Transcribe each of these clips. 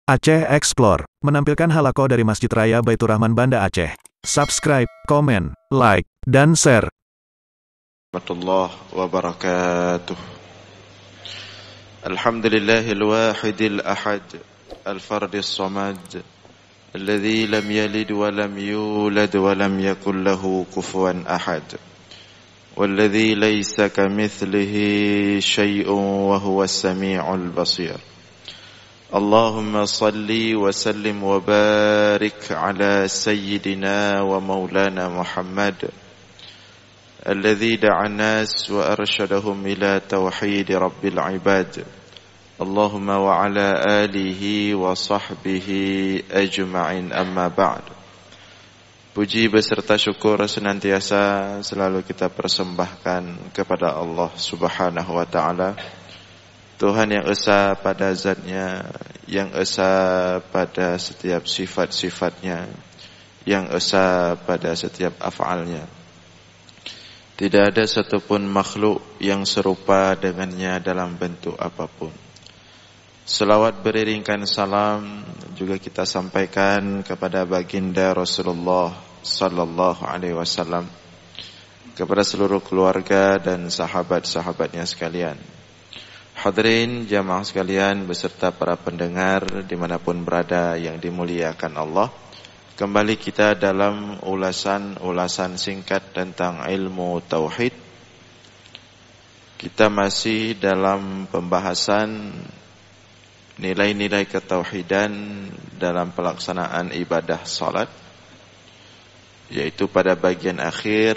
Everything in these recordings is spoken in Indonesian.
Aceh Explore menampilkan halaqah dari Masjid Raya Baitur Rahman Banda Aceh. Subscribe, komen, like, dan share. Warahmatullahi wabarakatuh. Alhamdulillahil wahidil ahad, al-fardis samad, alladzi lam yalid wa lam yulad wa lam yakul lahu kufuwan ahad. Walladzi laysa kamitslihi syai'un wa huwas samii'ul basir. Allahumma salli wa sallim wa barik ala sayyidina wa maulana Muhammad alladzi da'a an-nas wa arsyadahum ila tauhid rabbil ibad. Allahumma wa ala alihi wa sahbihi ajma'in, amma ba'd. Puji beserta syukur senantiasa selalu kita persembahkan kepada Allah Subhanahu wa ta'ala, Tuhan yang esa pada zatnya, yang esa pada setiap sifat-sifatnya, yang esa pada setiap af'alnya. Tidak ada satupun makhluk yang serupa dengannya dalam bentuk apapun. Selawat beriringkan salam juga kita sampaikan kepada baginda Rasulullah sallallahu alaihi wasallam, kepada seluruh keluarga dan sahabat-sahabatnya sekalian. Hadirin jamaah sekalian beserta para pendengar dimanapun berada yang dimuliakan Allah, kembali kita dalam ulasan singkat tentang ilmu tauhid. Kita masih dalam pembahasan nilai-nilai ketauhidan dalam pelaksanaan ibadah salat, yaitu pada bagian akhir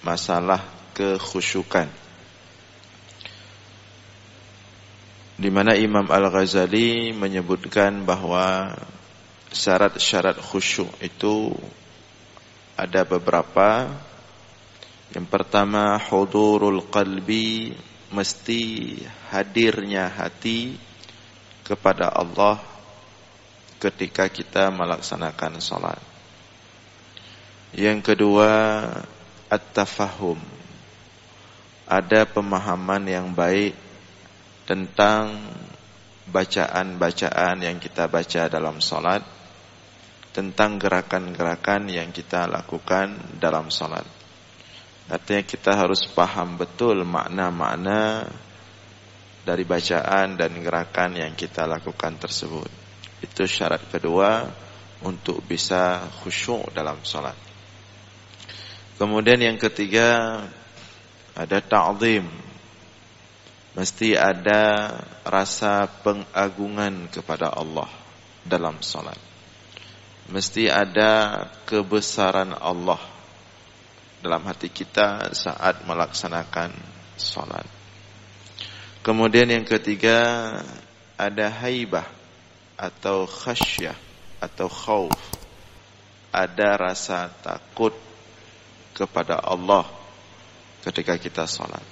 masalah kekhusyukan, di mana Imam Al-Ghazali menyebutkan bahwa syarat-syarat khusyuk itu ada beberapa. Yang pertama, hudurul qalbi, mesti hadirnya hati kepada Allah ketika kita melaksanakan salat. Yang kedua, at-tafahum, ada pemahaman yang baik tentang bacaan-bacaan yang kita baca dalam salat, tentang gerakan-gerakan yang kita lakukan dalam salat. Artinya kita harus paham betul makna-makna dari bacaan dan gerakan yang kita lakukan tersebut. Itu syarat kedua untuk bisa khusyuk dalam salat. Kemudian yang ketiga, ada ta'zim, mesti ada rasa pengagungan kepada Allah dalam salat. Mesti ada kebesaran Allah dalam hati kita saat melaksanakan salat. Kemudian yang ketiga, ada haibah atau khasyah atau khauf, ada rasa takut kepada Allah ketika kita salat.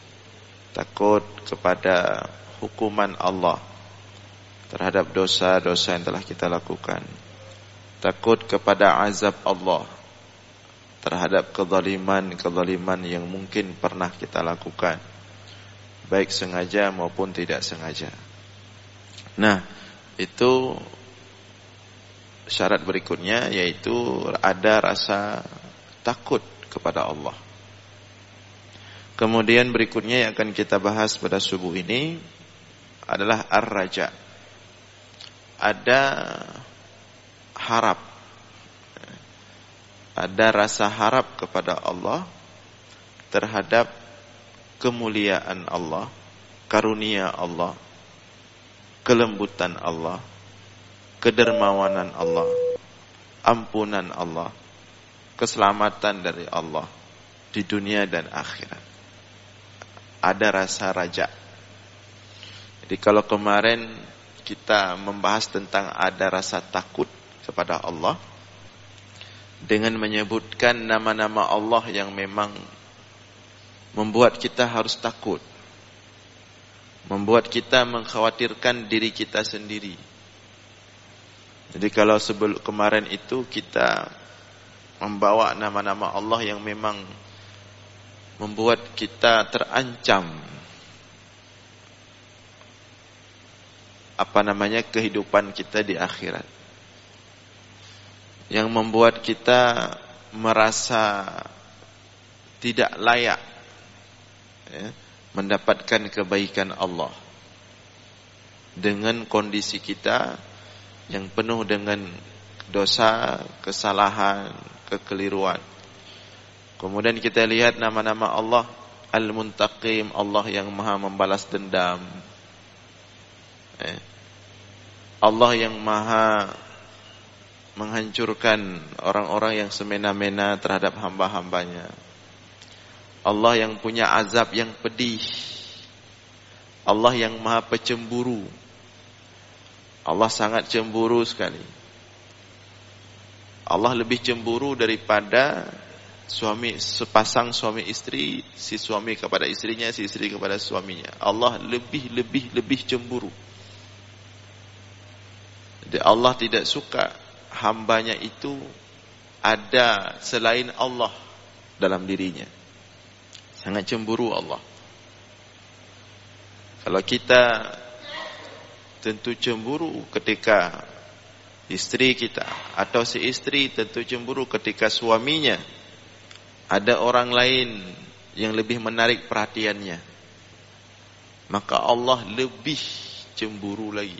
Takut kepada hukuman Allah terhadap dosa-dosa yang telah kita lakukan. Takut kepada azab Allah terhadap kezaliman yang mungkin pernah kita lakukan, baik sengaja maupun tidak sengaja. Nah, itu syarat berikutnya, yaitu ada rasa takut kepada Allah. Kemudian berikutnya yang akan kita bahas pada subuh ini adalah ar-raja. Ada harap, ada rasa harap kepada Allah terhadap kemuliaan Allah, karunia Allah, kelembutan Allah, kedermawanan Allah, ampunan Allah, keselamatan dari Allah di dunia dan akhirat. Ada rasa raja. Jadi kalau kemarin kita membahas tentang ada rasa takut kepada Allah dengan menyebutkan nama-nama Allah yang memang membuat kita harus takut, membuat kita mengkhawatirkan diri kita sendiri. Jadi kalau sebelum kemarin itu kita membawa nama-nama Allah yang memang membuat kita terancam kehidupan kita di akhirat. Yang membuat kita merasa tidak layak mendapatkan kebaikan Allah dengan kondisi kita yang penuh dengan dosa, kesalahan, kekeliruan. Kemudian kita lihat nama-nama Allah Al-Muntaqim, Allah yang maha membalas dendam, Allah yang maha menghancurkan orang-orang yang semena-mena terhadap hamba-hambanya, Allah yang punya azab yang pedih, Allah yang maha pecemburu. Allah sangat cemburu sekali. Allah lebih cemburu daripada sepasang suami istri, si suami kepada istrinya, si istri kepada suaminya. Allah lebih cemburu. Jadi Allah tidak suka hambanya itu ada selain Allah dalam dirinya. Sangat cemburu Allah. Kalau kita tentu cemburu ketika istri kita, atau si istri tentu cemburu ketika suaminya ada orang lain yang lebih menarik perhatiannya, maka Allah lebih cemburu lagi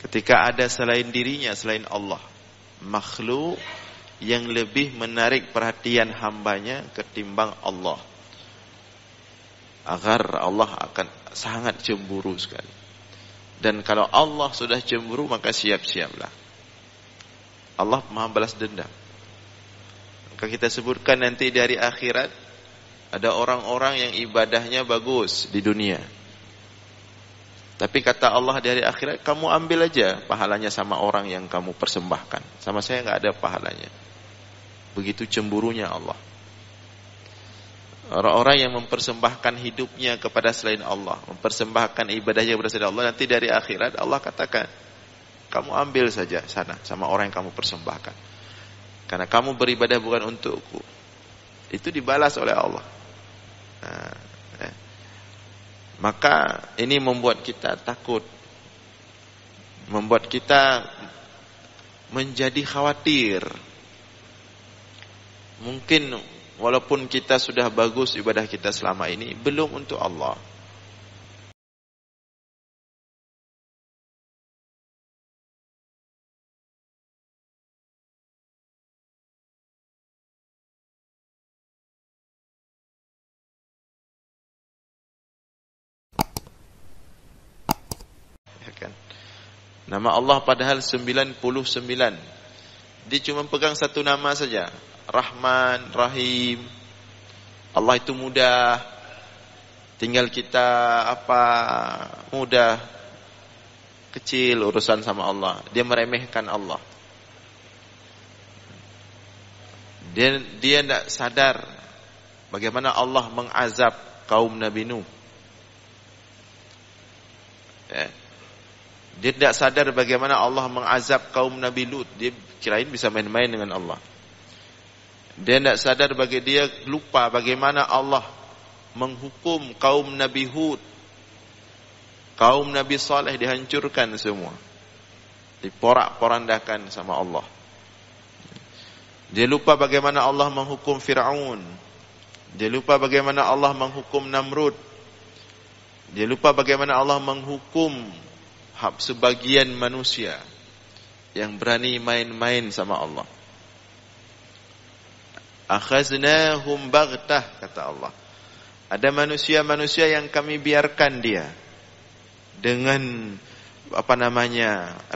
ketika ada selain dirinya, selain Allah, makhluk yang lebih menarik perhatian hambanya ketimbang Allah, agar Allah akan sangat cemburu sekali. Dan kalau Allah sudah cemburu, maka siap-siaplah. Allah maha balas dendam. Maka kita sebutkan nanti dari akhirat, ada orang-orang yang ibadahnya bagus di dunia. Tapi kata Allah dari akhirat, kamu ambil aja pahalanya sama orang yang kamu persembahkan. Sama saya nggak ada pahalanya. Begitu cemburunya Allah. Orang-orang yang mempersembahkan hidupnya kepada selain Allah, mempersembahkan ibadahnya kepada selain Allah, nanti dari akhirat Allah katakan, kamu ambil saja sana sama orang yang kamu persembahkan, karena kamu beribadah bukan untukku. Itu dibalas oleh Allah. Maka ini membuat kita takut, membuat kita menjadi khawatir. Mungkin walaupun kita sudah bagus ibadah kita selama ini, belum untuk Allah. Ya kan? Nama Allah padahal 99. Dia cuma pegang satu nama saja, Rahman, Rahim. Allah itu mudah. Tinggal kita mudah, kecil urusan sama Allah. Dia meremehkan Allah. Dia tidak sadar bagaimana Allah mengazab kaum Nabi Nuh. Dia tidak sadar bagaimana Allah mengazab kaum Nabi Lut. Dia kirain bisa main-main dengan Allah. Dia tidak sadar dia lupa bagaimana Allah menghukum kaum Nabi Hud, kaum Nabi Saleh dihancurkan semua, diporak-porandakan sama Allah. Dia lupa bagaimana Allah menghukum Fir'aun. Dia lupa bagaimana Allah menghukum Namrud. Dia lupa bagaimana Allah menghukum sebagian manusia yang berani main-main sama Allah. Akhaznahum baghtah, kata Allah. Ada manusia-manusia yang kami biarkan dia dengan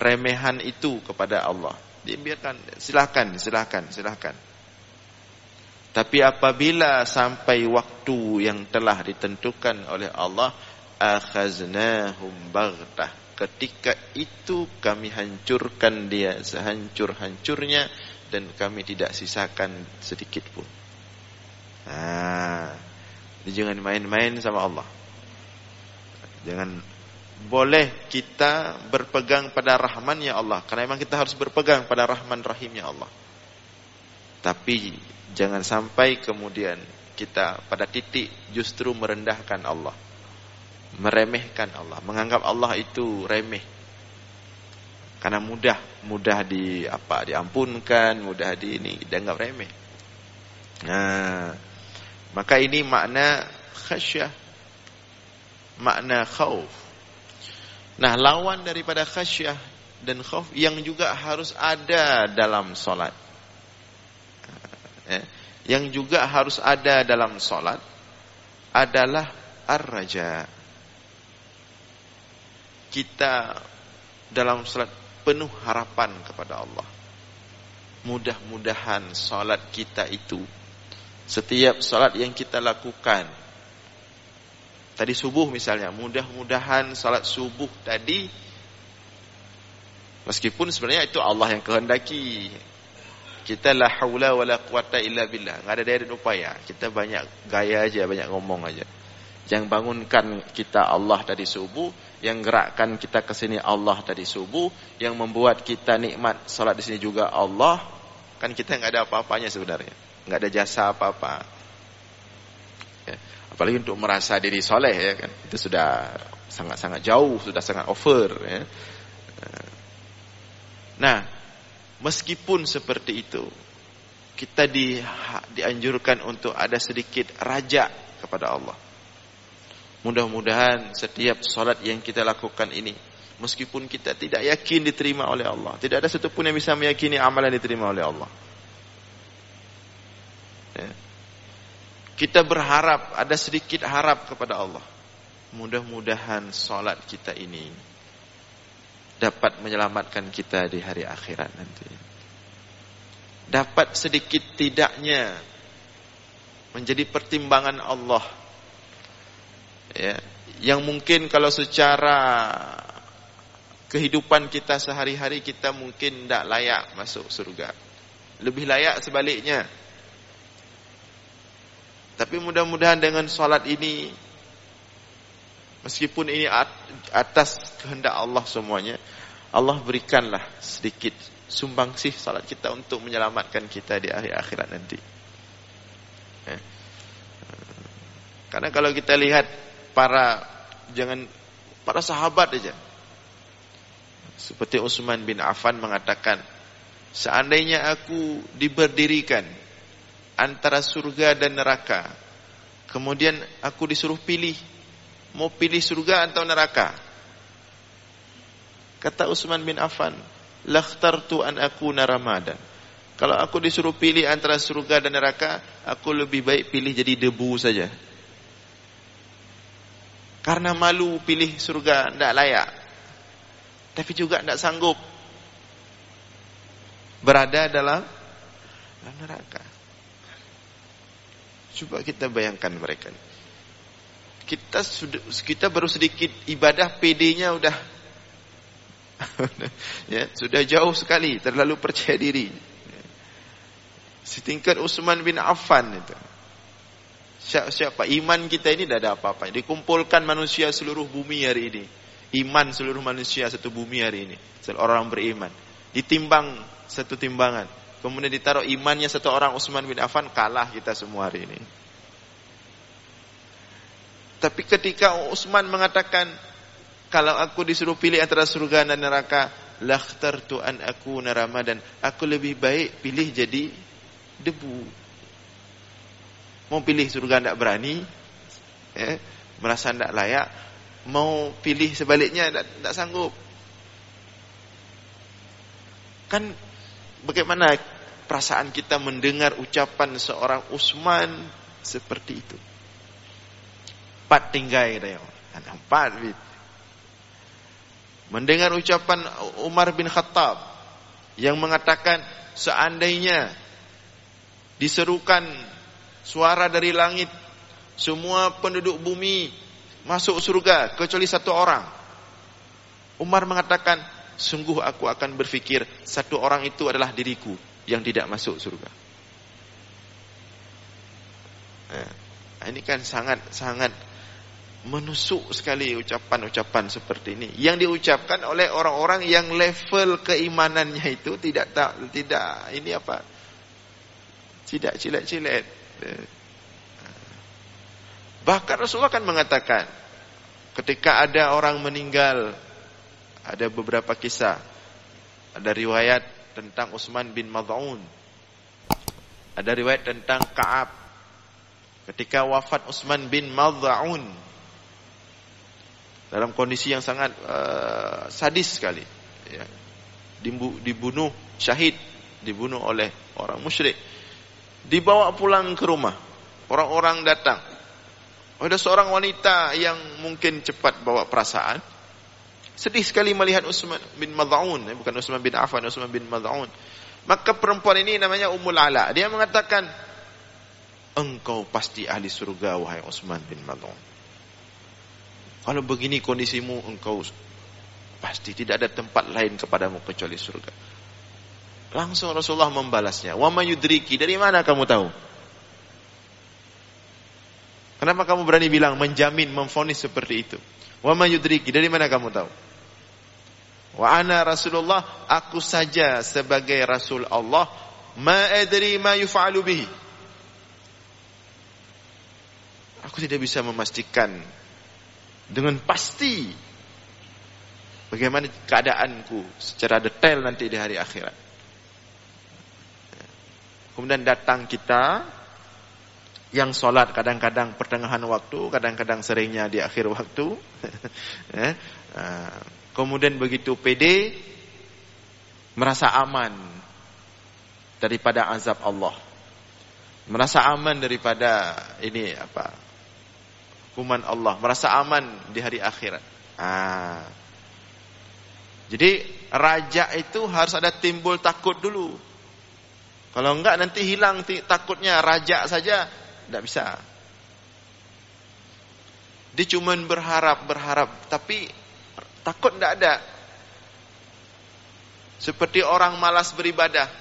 remehan itu kepada Allah. Dibiarkan, silakan. Tapi apabila sampai waktu yang telah ditentukan oleh Allah, akhaznahum baghtah, ketika itu kami hancurkan dia sehancur-hancurnya dan kami tidak sisakan sedikit pun. Jangan main-main sama Allah. Jangan, boleh kita berpegang pada Rahman-Nya Allah, karena memang kita harus berpegang pada Rahman Rahim-Nya Allah. Tapi jangan sampai kemudian kita pada titik justru merendahkan Allah, meremehkan Allah, menganggap Allah itu remeh. Karena mudah diampunkan, mudah dianggap remeh. Nah, maka ini makna khasyah, makna khauf. Nah, lawan daripada khasyah dan khauf yang juga harus ada dalam salat. Yang juga harus ada dalam salat adalah ar-raja. Kita dalam salat penuh harapan kepada Allah. Mudah-mudahan salat kita itu, setiap salat yang kita lakukan, tadi subuh misalnya, mudah-mudahan salat subuh tadi, meskipun sebenarnya itu Allah yang kehendaki, kita la haula wala quwata illa billah, enggak ada daya dan upaya, kita banyak gaya aja, banyak ngomong aja. Yang bangunkan kita Allah tadi subuh, yang gerakkan kita ke sini Allah tadi subuh, yang membuat kita nikmat salat di sini juga Allah. Kan kita enggak ada apa-apanya sebenarnya, enggak ada jasa apa-apa. Ya, apalagi untuk merasa diri soleh, ya kan, itu sudah sangat-sangat jauh, sudah sangat over, ya. Nah, meskipun seperti itu, kita dianjurkan untuk ada sedikit raja kepada Allah. Mudah-mudahan setiap salat yang kita lakukan ini, meskipun kita tidak yakin diterima oleh Allah, tidak ada satu pun yang bisa meyakini amalan diterima oleh Allah, ya, kita berharap, ada sedikit harap kepada Allah. Mudah-mudahan salat kita ini dapat menyelamatkan kita di hari akhirat nanti. Dapat sedikit tidaknya menjadi pertimbangan Allah, ya, yang mungkin kalau secara kehidupan kita sehari-hari kita mungkin tidak layak masuk surga, lebih layak sebaliknya. Tapi mudah-mudahan dengan salat ini, meskipun ini atas kehendak Allah semuanya, Allah berikanlah sedikit sumbangsih salat kita untuk menyelamatkan kita di hari akhirat nanti. Karena kalau kita lihat para sahabat aja, seperti Utsman bin Affan mengatakan, seandainya aku diberdirikan antara surga dan neraka, kemudian aku disuruh pilih, mau pilih surga atau neraka, kata Utsman bin Affan, lakhtartu an akuna ramadan. Kalau aku disuruh pilih antara surga dan neraka, aku lebih baik pilih jadi debu saja. Karena malu pilih surga, tidak layak, tapi juga tidak sanggup berada dalam neraka. Coba kita bayangkan mereka. Kita baru sedikit ibadah, PD-nya udah ya, sudah jauh sekali, terlalu percaya diri. Setingkat Utsman bin Affan itu. Siapa iman kita ini tidak ada apa-apa. Dikumpulkan manusia seluruh bumi hari ini, iman seluruh manusia satu bumi hari ini, orang beriman, ditimbang satu timbangan, kemudian ditaruh imannya satu orang Utsman bin Affan, kalah kita semua hari ini. Tapi ketika Utsman mengatakan, kalau aku disuruh pilih antara surga dan neraka, lakhtartu an akuna ramadan, aku lebih baik pilih jadi debu. Mau pilih surga tidak berani, ya, merasa tidak layak. Mau pilih sebaliknya tidak sanggup. Kan bagaimana perasaan kita mendengar ucapan seorang Utsman seperti itu? Empat tinggai dia, empat. Mendengar ucapan Umar bin Khattab yang mengatakan, seandainya diserukan suara dari langit, semua penduduk bumi masuk surga kecuali satu orang, Umar mengatakan, sungguh aku akan berfikir satu orang itu adalah diriku yang tidak masuk surga. Nah, ini kan sangat menusuk sekali ucapan-ucapan seperti ini, yang diucapkan oleh orang-orang yang level keimanannya itu tidak cilet-cilet. Bahkan Rasulullah kan mengatakan, ketika ada orang meninggal, ada beberapa kisah, ada riwayat tentang Utsman bin Mad'un, ada riwayat tentang Ka'ab ketika wafat Utsman bin Mad'un dalam kondisi yang sangat sadis sekali, ya. Dibunuh syahid, dibunuh oleh orang musyrik, dibawa pulang ke rumah. Orang-orang datang, ada seorang wanita yang mungkin cepat bawa perasaan, sedih sekali melihat Utsman bin Mad'un, bukan Utsman bin Affan, Utsman bin Mad'un. Maka perempuan ini namanya Ummul Ala, dia mengatakan, engkau pasti ahli surga wahai Utsman bin Mad'un. Kalau begini kondisimu, engkau pasti tidak ada tempat lain kepadamu kecuali surga. Langsung Rasulullah membalasnya, wa ma yudriki, dari mana kamu tahu? Kenapa kamu berani bilang, menjamin, memvonis seperti itu? Wa ma yudriki, dari mana kamu tahu? Wa ana Rasulullah, aku saja sebagai Rasul Allah, ma adri ma yuf'alu bihi. Aku tidak bisa memastikan dengan pasti bagaimana keadaanku secara detail nanti di hari akhirat. Kemudian datang kita yang sholat kadang-kadang pertengahan waktu, kadang-kadang seringnya di akhir waktu. Kemudian begitu pede, merasa aman daripada azab Allah, merasa aman daripada hukuman Allah, merasa aman di hari akhirat. Jadi raja itu harus ada timbul takut dulu. Kalau enggak nanti hilang takutnya, raja saja tidak bisa. Dia cuma berharap, tapi takut tidak ada. Seperti orang malas beribadah.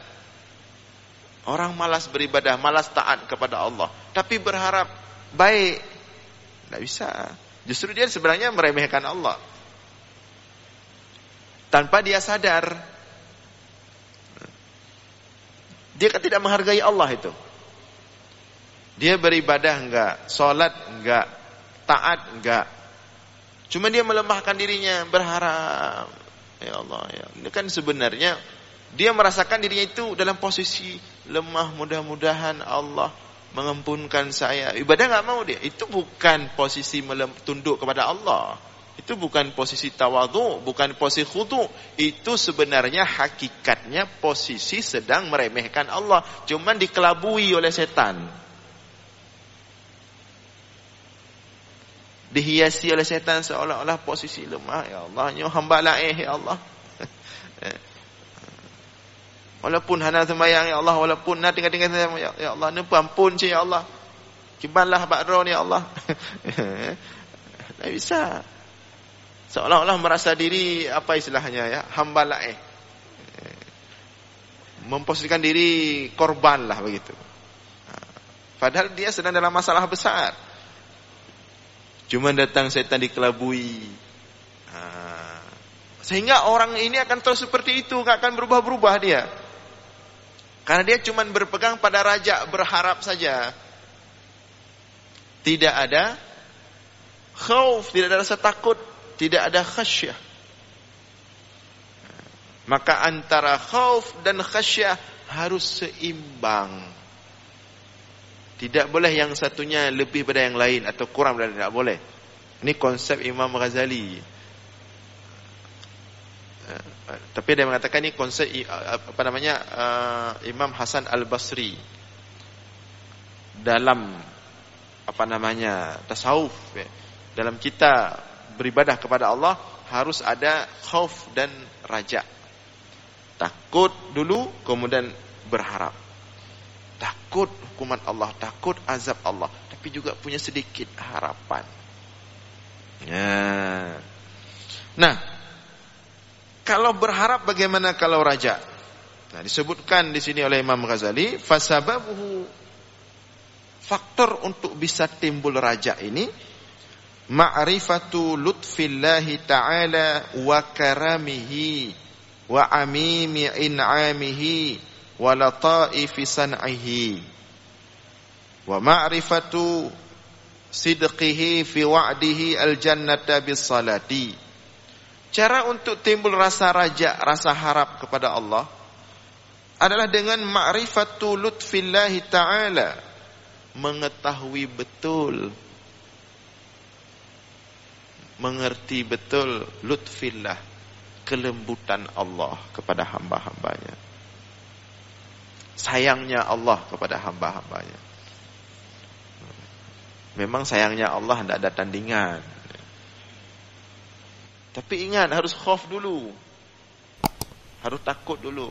Orang malas beribadah, malas taat kepada Allah, tapi berharap baik, tidak bisa. Justru dia sebenarnya meremehkan Allah tanpa dia sadar. Dia tidak menghargai Allah itu. Dia beribadah enggak, sholat enggak, taat enggak. Cuma dia melemahkan dirinya, berharap, ya Allah, ya. Ini kan sebenarnya dia merasakan dirinya itu dalam posisi lemah, mudah-mudahan Allah mengampunkan saya. Ibadah enggak mau dia. Itu bukan posisi tunduk kepada Allah. Itu bukan posisi tawadhu, bukan posisi khudu. Itu sebenarnya hakikatnya posisi sedang meremehkan Allah, cuman dikelabui oleh setan. Dihiasi oleh setan seolah-olah posisi lemah. Ya Allah, nyo hamba laih ya Allah. Walaupun hana sembahyang ya Allah, walaupun na tinggal-tinggal ya Allah, ni ampun ya Allah. Kibanlah ba'ro ni ya Allah. Tak bisa. Seolah-olah merasa diri apa istilahnya ya, hamba laih. Memposisikan diri korban lah begitu. Padahal dia sedang dalam masalah besar. Cuma datang setan dikelabui. Sehingga orang ini akan terus seperti itu, enggak akan berubah-berubah dia. Karena dia cuma berpegang pada raja, berharap saja. Tidak ada khauf, tidak ada rasa takut, tidak ada khasyah. Maka antara khauf dan khasyah harus seimbang. Tidak boleh yang satunya lebih pada yang lain atau kurang dari, tidak boleh. Ini konsep Imam Ghazali. Tapi dia mengatakan ini konsep Imam Hasan Al-Basri dalam tasawuf, ya. Dalam kita beribadah kepada Allah harus ada khauf dan raja. Takut dulu, kemudian berharap. Takut hukuman Allah, takut azab Allah, tapi juga punya sedikit harapan. Nah, kalau berharap bagaimana kalau raja? Nah, disebutkan di sini oleh Imam Ghazali, fasababuhu, faktor untuk bisa timbul raja ini, ma'rifatu lutfillahi ta'ala wa karamihi wa amimi in'amihi wa lataifi san'ihi wa ma'rifatu sidqihi fi wa'dihi al-jannata bis salati. Cara untuk timbul rasa raja, rasa harap kepada Allah adalah dengan ma'rifatu lutfillahi ta'ala, mengetahui betul, mengerti betul lutfillah, kelembutan Allah kepada hamba-hambanya, sayangnya Allah kepada hamba-hambanya. Memang sayangnya Allah tidak ada tandingan. Tapi ingat, harus khauf dulu. Harus takut dulu.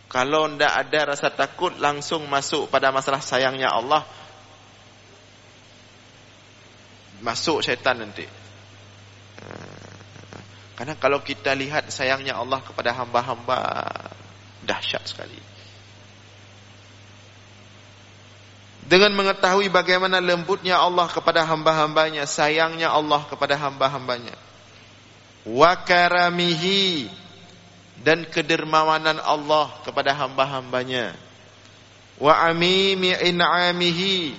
Kalau tidak ada rasa takut, langsung masuk pada masalah sayangnya Allah, masuk syaitan nanti. Karena kalau kita lihat sayangnya Allah kepada hamba-hamba, dahsyat sekali. Dengan mengetahui bagaimana lembutnya Allah kepada hamba-hambanya, sayangnya Allah kepada hamba-hambanya, wa karamihi, dan kedermawanan Allah kepada hamba-hambanya, wa amimi in'amihi,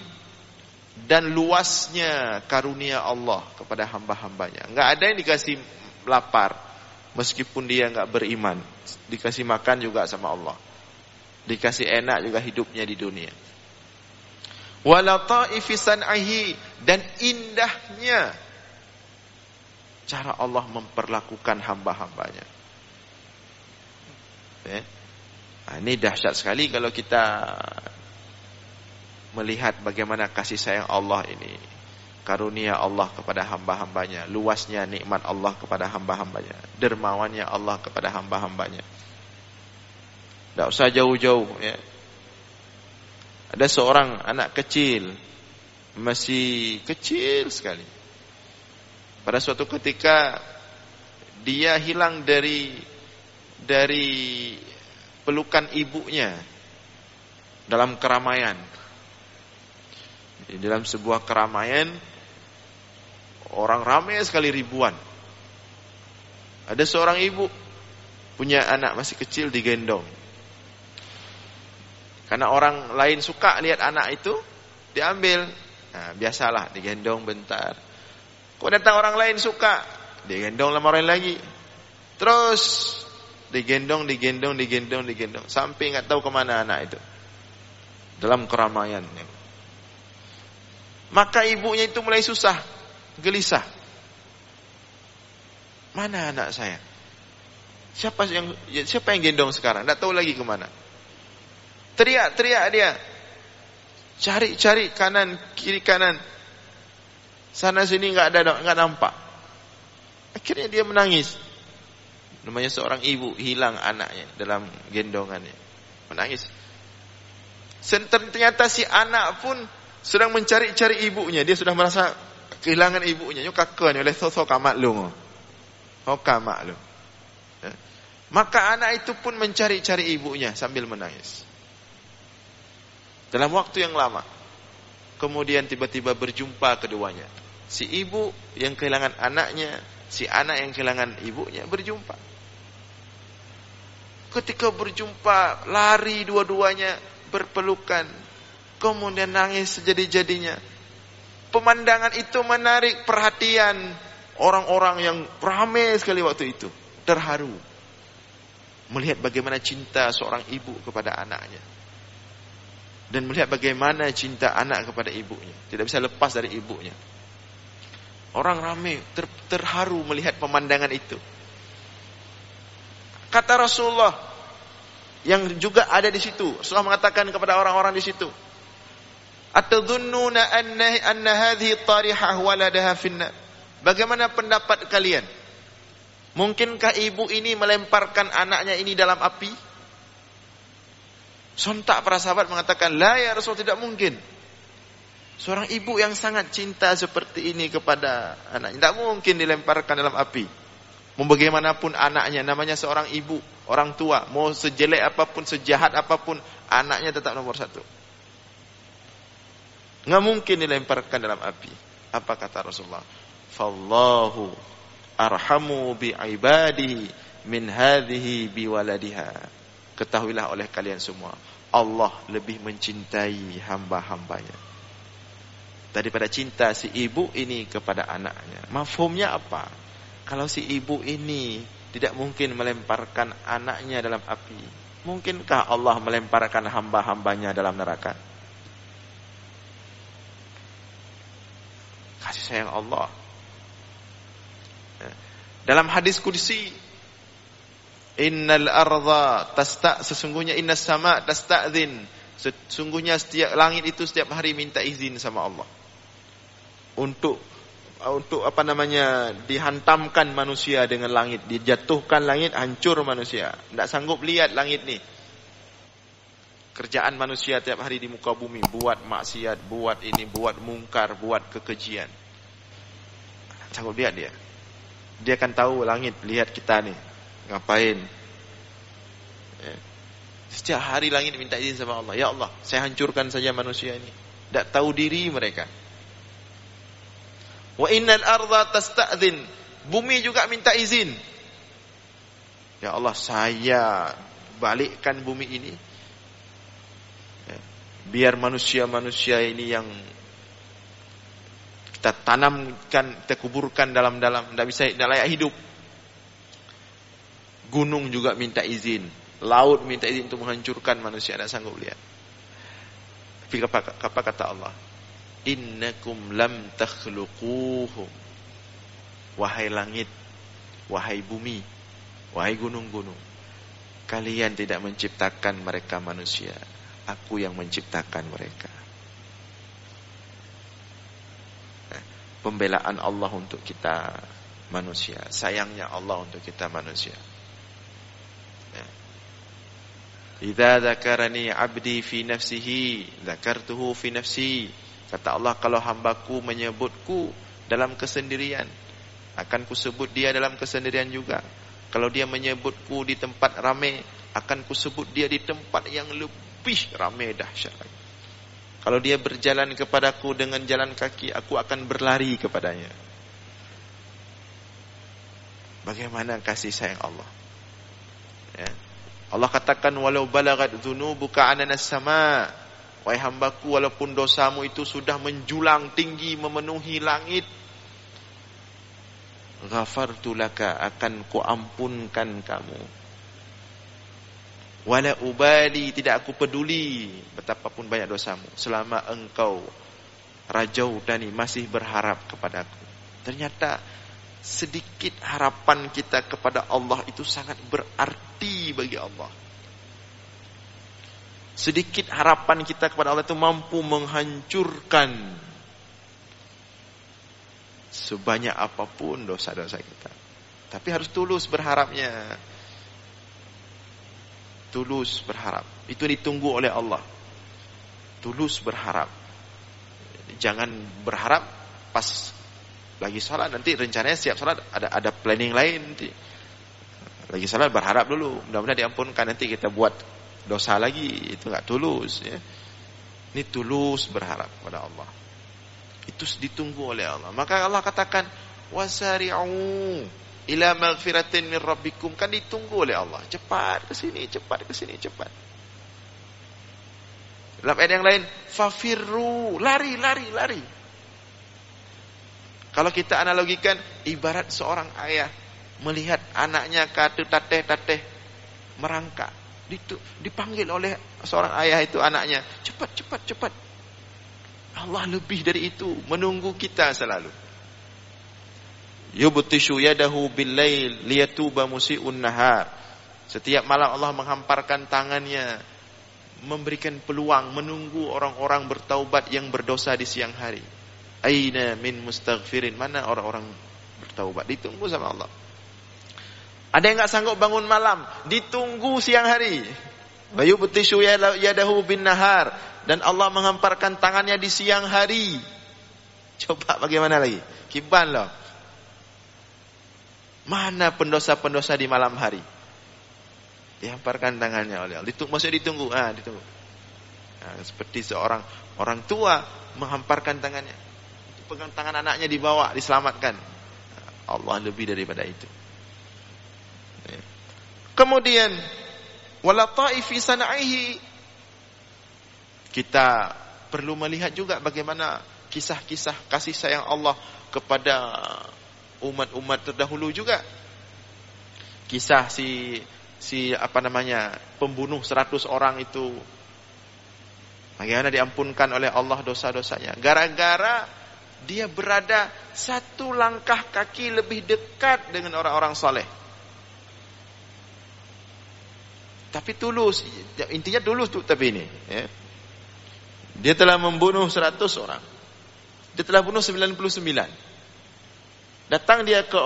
dan luasnya karunia Allah kepada hamba-hambanya. Enggak ada yang dikasih lapar meskipun dia enggak beriman, dikasih makan juga sama Allah, dikasih enak juga hidupnya di dunia. Wa lataifi san'ihi, dan indahnya cara Allah memperlakukan hamba-hambanya. Ini dahsyat sekali kalau kita melihat bagaimana kasih sayang Allah ini, karunia Allah kepada hamba-hambanya, luasnya nikmat Allah kepada hamba-hambanya, dermawannya Allah kepada hamba-hambanya. Tidak usah jauh-jauh, ya. Ada seorang anak kecil, masih kecil sekali. Pada suatu ketika dia hilang dari pelukan ibunya dalam keramaian. Di dalam sebuah keramaian, orang ramai sekali, ribuan. Ada seorang ibu punya anak masih kecil digendong. Karena orang lain suka lihat anak itu, diambil. Nah, biasalah digendong bentar. Kok datang orang lain suka, digendong lama orang lagi. Terus digendong, sampai nggak tahu kemana anak itu dalam keramaian. Maka ibunya itu mulai susah, gelisah. Mana anak saya? Siapa yang gendong sekarang? Nggak tahu lagi kemana. Teriak dia, cari kanan kiri kanan, sana sini nggak nampak. Akhirnya dia menangis. Namanya seorang ibu hilang anaknya dalam gendongannya, menangis. Ternyata si anak pun sedang mencari-cari ibunya. Dia sudah merasa kehilangan ibunya. Yo kakak ni oleh sosok maklum. Maklum. Maka anak itu pun mencari-cari ibunya sambil menangis. Dalam waktu yang lama, kemudian tiba-tiba berjumpa keduanya. Si ibu yang kehilangan anaknya, si anak yang kehilangan ibunya berjumpa. Ketika berjumpa, lari dua-duanya, berpelukan, kemudian nangis sejadi-jadinya. Pemandangan itu menarik perhatian orang-orang yang ramai sekali waktu itu. Terharu melihat bagaimana cinta seorang ibu kepada anaknya, dan melihat bagaimana cinta anak kepada ibunya. Tidak bisa lepas dari ibunya. Orang ramai terharu melihat pemandangan itu. Kata Rasulullah yang juga ada di situ, Rasulullah mengatakan kepada orang-orang di situ, "Atadhunnuna anna hadhihi tarihah waladaha finnar?" Bagaimana pendapat kalian? Mungkinkah ibu ini melemparkan anaknya ini dalam api? Sontak para sahabat mengatakan, "La ya Rasul, tidak mungkin. Seorang ibu yang sangat cinta seperti ini kepada anaknya, tidak mungkin dilemparkan dalam api. Mau bagaimanapun anaknya, namanya seorang ibu, orang tua, mau sejelek apapun, sejahat apapun, anaknya tetap nomor satu. Nggak mungkin dilemparkan dalam api." Apa kata Rasulullah? "Fallahu arhamu bi'ibadihi min hadhihi biwaladiha." Ketahuilah oleh kalian semua, Allah lebih mencintai hamba-hambanya daripada cinta si ibu ini kepada anaknya. Mafhumnya apa? Kalau si ibu ini tidak mungkin melemparkan anaknya dalam api, mungkinkah Allah melemparkan hamba-hambanya dalam neraka? Kasih sayang Allah. Dalam hadis qudsi, innal arda sesungguhnya innas sama tasta'zin, sesungguhnya setiap langit itu setiap hari minta izin sama Allah untuk dihantamkan manusia dengan langit, dijatuhkan langit, hancur manusia. Tidak sanggup lihat langit ni. Kerjaan manusia tiap hari di muka bumi, buat maksiat, buat ini, buat mungkar, buat kekejian. Sanggup lihat dia. Dia akan tahu langit, lihat kita ni ngapain. Setiap hari langit minta izin sama Allah. Ya Allah, saya hancurkan saja manusia ini. Tak tahu diri mereka. Wa innal arda tasta'zin, bumi juga minta izin. Ya Allah, saya balikkan bumi ini, biar manusia-manusia ini yang kita tanamkan, kita kuburkan dalam-dalam, tidak layak hidup. Gunung juga minta izin, laut minta izin untuk menghancurkan manusia, tidak sanggup lihat. Tapi apa kata Allah? Innakum lam takhluquhum. Wahai langit, wahai bumi, wahai gunung-gunung, kalian tidak menciptakan mereka manusia. Aku yang menciptakan mereka. Pembelaan Allah untuk kita manusia, sayangnya Allah untuk kita manusia. Idza dzakarani 'abdi fi nafsihi, dzakartuhu fi nafsi. Kata Allah, kalau hambaku menyebutku dalam kesendirian, akan kusebut dia dalam kesendirian juga. Kalau dia menyebutku di tempat ramai, akan kusebut dia di tempat yang lebih ramai dahsyat lagi. Kalau dia berjalan kepadaku dengan jalan kaki, aku akan berlari kepadanya. Bagaimana kasih sayang Allah? Ya. Allah katakan, walau balagat dzunubuka ananas sama. Wahai hambaku, walaupun dosamu itu sudah menjulang tinggi memenuhi langit, ghafartu laka, akan kuampunkan kamu. Wala ubali, tidak aku peduli betapapun banyak dosamu, selama engkau rajautani, masih berharap kepadaku. Ternyata sedikit harapan kita kepada Allah itu sangat berarti bagi Allah. Sedikit harapan kita kepada Allah itu mampu menghancurkan sebanyak apapun dosa-dosa kita. Tapi harus tulus berharapnya. Tulus berharap. Itu ditunggu oleh Allah. Tulus berharap. Jangan berharap pas lagi salat, nanti rencananya siap salat ada planning lain nanti. Lagi salat berharap dulu, mudah-mudahan diampunkan, nanti kita buat dosa lagi. Itu enggak tulus, ya. Ini tulus berharap kepada Allah. Itu ditunggu oleh Allah. Maka Allah katakan, wasari'u ila maghfiratin min rabbikum, kan ditunggu oleh Allah. Cepat ke sini, cepat ke sini, cepat. Dalam ayat yang lain, fafirru, lari. Kalau kita analogikan, ibarat seorang ayah melihat anaknya kata tateh merangkak, dipanggil oleh seorang ayah itu anaknya, cepat. Allah lebih dari itu, menunggu kita selalu. Yubtishu yadahu bil-lail liyatuba musii'un nahar. Setiap malam Allah menghamparkan tangannya, memberikan peluang, menunggu orang-orang bertaubat yang berdosa di siang hari. Aina min mustaghfirin, mana orang-orang bertaubat? Ditunggu sama Allah. Ada yang enggak sanggup bangun malam, ditunggu siang hari. Wa yubtishu yadahu bin nahar, dan Allah menghamparkan tangannya di siang hari. Coba bagaimana lagi? Kiban loh. Mana pendosa-pendosa di malam hari? Dihamparkan tangannya oleh Allah. Maksudnya ditunggu. Ditunggu. Seperti seorang orang tua menghamparkan tangannya, pegang tangan anaknya, dibawa, diselamatkan. Allah lebih daripada itu. Kemudian wala ta'ifi sanaihi, kita perlu melihat juga bagaimana kisah-kisah kasih sayang Allah kepada umat-umat terdahulu juga. Kisah si pembunuh 100 orang itu, bagaimana diampunkan oleh Allah dosa-dosanya, gara-gara dia berada 1 langkah kaki lebih dekat dengan orang-orang saleh. Tapi tulus, intinya tulus tuh, tapi ini ya. Dia telah membunuh 100 orang. Dia telah bunuh 99. Datang dia ke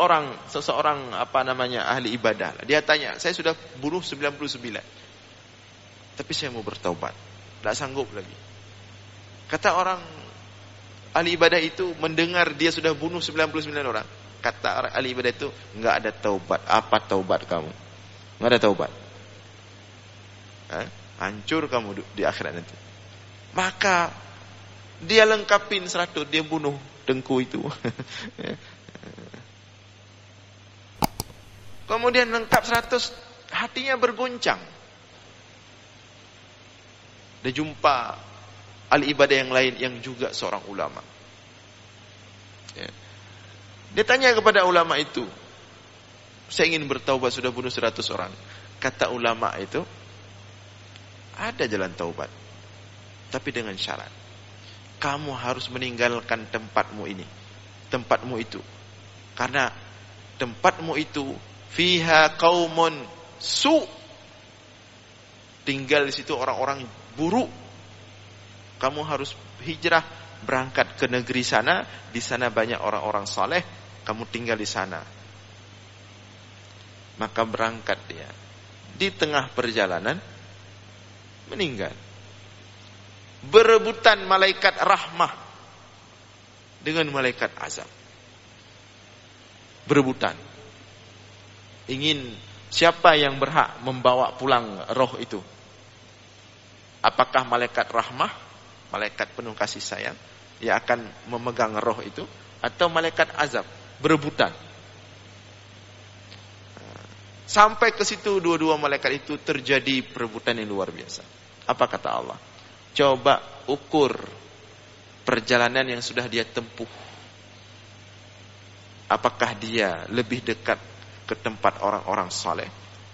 seseorang ahli ibadah. Dia tanya, saya sudah bunuh 99. Tapi saya mau bertaubat. Tidak sanggup lagi. Kata orang ahli ibadah itu, mendengar dia sudah bunuh 99 orang. Kata orang ahli ibadah itu, enggak ada taubat. Apa taubat kamu? Enggak ada taubat. Hancur kamu di akhirat nanti. Maka dia lengkapin 100, dia bunuh dengku itu. Kemudian lengkap 100, hatinya berguncang. Dia jumpa ahli ibadah yang lain yang juga seorang ulama. Dia tanya kepada ulama itu, saya ingin bertaubat, sudah bunuh 100 orang. Kata ulama itu, ada jalan taubat, tapi dengan syarat. Kamu harus meninggalkan tempatmu itu. Karena tempatmu itu fiha qaumun su. Tinggal di situ orang-orang buruk. Kamu harus hijrah, berangkat ke negeri sana, di sana banyak orang-orang saleh, kamu tinggal di sana. Maka berangkat dia. Di tengah perjalanan meninggal. Berebutan malaikat rahmah dengan malaikat azab. Berebutan. Ingin siapa yang berhak membawa pulang roh itu? Apakah malaikat rahmah, malaikat penuh kasih sayang, yang akan memegang roh itu, atau malaikat azab? Berebutan. Sampai ke situ dua-dua malaikat itu terjadi perebutan yang luar biasa. Apa kata Allah? Coba ukur perjalanan yang sudah dia tempuh. Apakah dia lebih dekat ke tempat orang-orang saleh,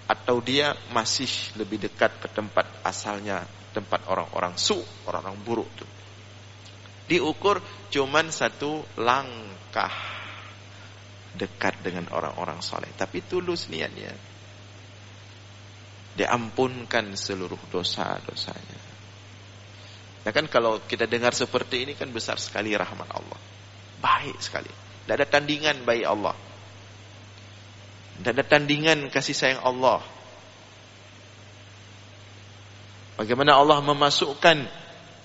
atau dia masih lebih dekat ke tempat asalnya, tempat orang-orang su, orang-orang buruk itu. Diukur cuman 1 langkah dekat dengan orang-orang saleh, tapi tulus niatnya. Diampunkan seluruh dosa-dosanya. Nah kan kalau kita dengar seperti ini kan besar sekali rahmat Allah. Baik sekali. Tidak ada tandingan baik Allah. Tidak ada tandingan kasih sayang Allah. Bagaimana Allah memasukkan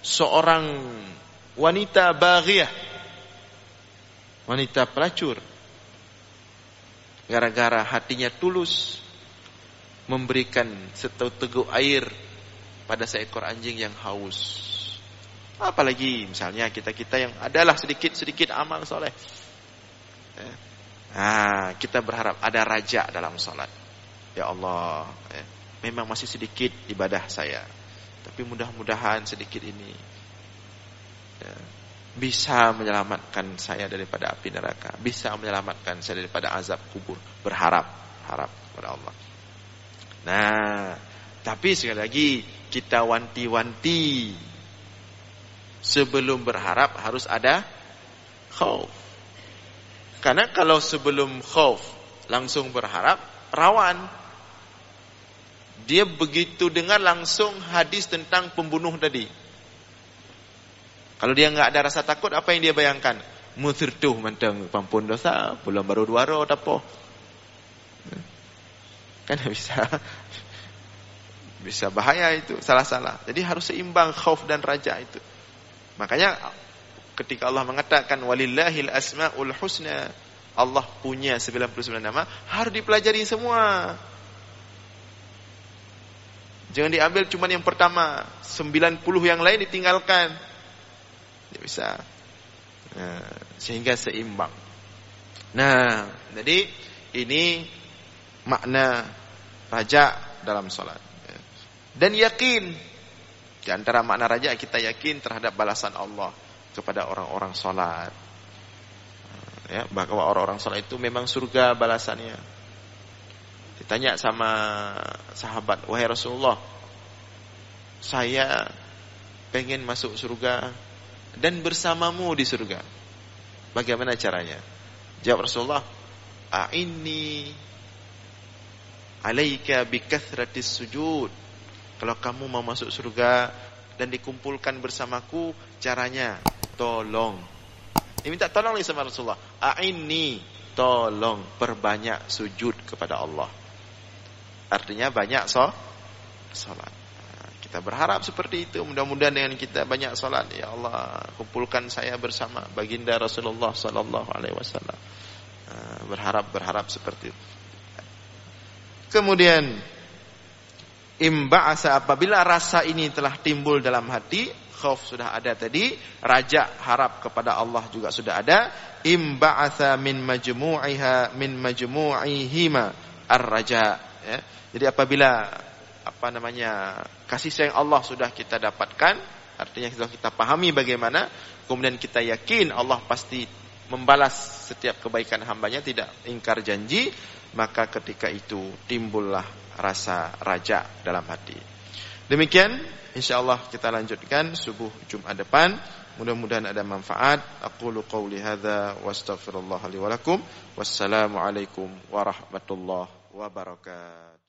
seorang wanita baghiyah, wanita pelacur, gara-gara hatinya tulus memberikan seteguk air pada seekor anjing yang haus. Apalagi misalnya kita-kita yang adalah sedikit-sedikit amal soleh. Kita berharap ada raja dalam salat. Ya Allah, memang masih sedikit ibadah saya, tapi mudah-mudahan sedikit ini bisa menyelamatkan saya daripada api neraka, bisa menyelamatkan saya daripada azab kubur. Harap kepada Allah. Nah, tapi sekali lagi kita wanti-wanti, sebelum berharap harus ada khauf. Karena kalau sebelum khauf langsung berharap, rawan. Dia begitu dengar langsung hadis tentang pembunuh tadi. Kalau dia enggak ada rasa takut, apa yang dia bayangkan? Muthirtuh mentang pampun dosa, pulang baru duaro tapo. Kan bisa bahaya itu, salah-salah. Jadi harus seimbang khauf dan raja itu. Makanya ketika Allah mengatakan walillahil asmaul husna, Allah punya 99 nama, harus dipelajari semua. Jangan diambil cuma yang pertama, 90 yang lain ditinggalkan. Tidak bisa. Sehingga seimbang. Nah, jadi ini makna raja dalam salat. Dan yakin. Di antara makna raja kita yakin terhadap balasan Allah. kepada orang-orang salat. Ya, bahwa orang-orang salat itu memang surga balasannya. Ditanya sama sahabat, "Wahai Rasulullah, saya pengen masuk surga dan bersamamu di surga. Bagaimana caranya?" Jawab Rasulullah, "A'inni 'alaika bikathratis sujud." Kalau kamu mau masuk surga dan dikumpulkan bersamaku, caranya tolong. Dia minta tolong sama Rasulullah. A'inni, tolong perbanyak sujud kepada Allah. Artinya banyak salat. Kita berharap seperti itu. Mudah-mudahan dengan kita banyak salat, ya Allah, kumpulkan saya bersama baginda Rasulullah sallallahu alaihi wasallam. Berharap seperti itu. Kemudian imba'asa, apabila rasa ini telah timbul dalam hati, khauf sudah ada tadi, raja harap kepada Allah juga sudah ada, imba'asa min majmu'ihima ar-raja, ya. Jadi apabila kasih sayang Allah sudah kita dapatkan, artinya sudah kita pahami bagaimana, kemudian kita yakin Allah pasti membalas setiap kebaikan hambanya, tidak ingkar janji, maka ketika itu timbullah rasa raja dalam hati. Demikian, insyaallah kita lanjutkan subuh Jumat depan. Mudah-mudahan ada manfaat. Aqulu qauli hadza wa astaghfirullah li wa lakum. Wassalamu alaikum warahmatullahi wabarakatuh.